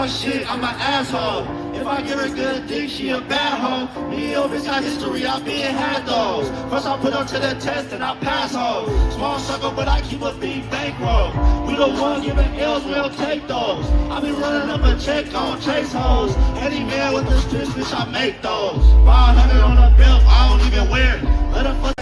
Shit, I'm an asshole. If I give her good dick, she a bad hoe. Me and bitch got history, I been had those. First I put her to the test and I pass hoes. Small circle, but I keep a big bankroll. We the one giving L's, we'll take those. I be running up a check on chase hoes. Any man with the streets, bitch, I make those. 500 on the belt, I don't even wear it. Let her fuck.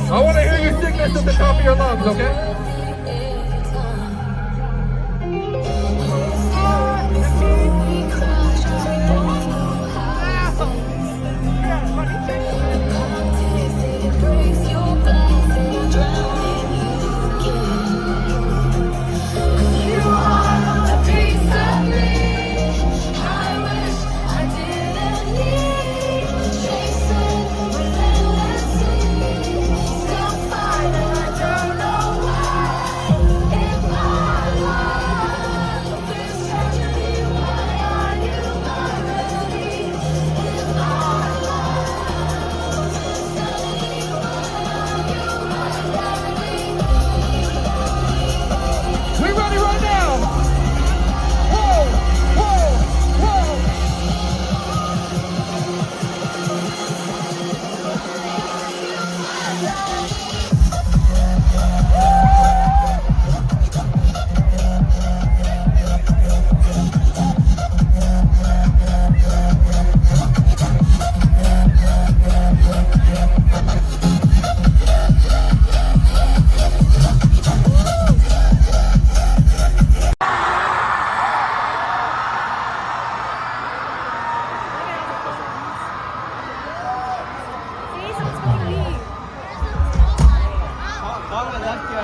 I want to hear you sing this at the top of your lungs, okay?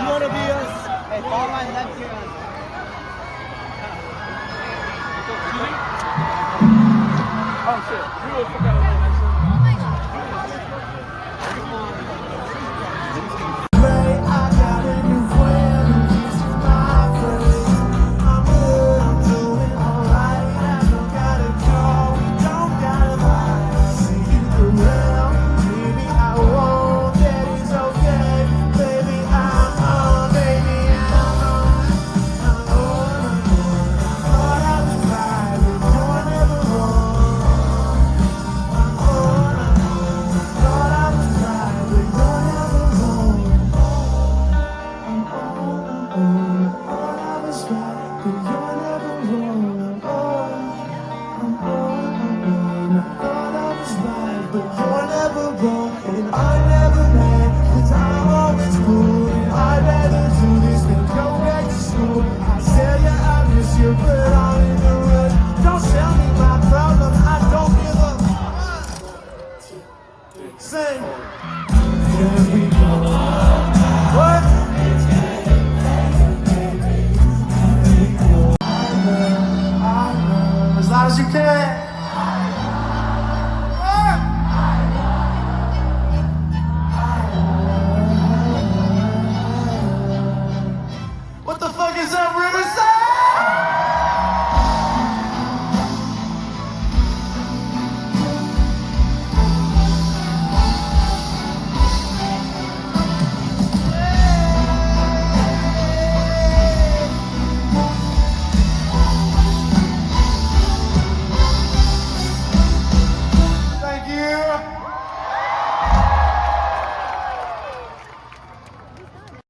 You want to be us? Hey, follow my left here. Oh shit, we will forget.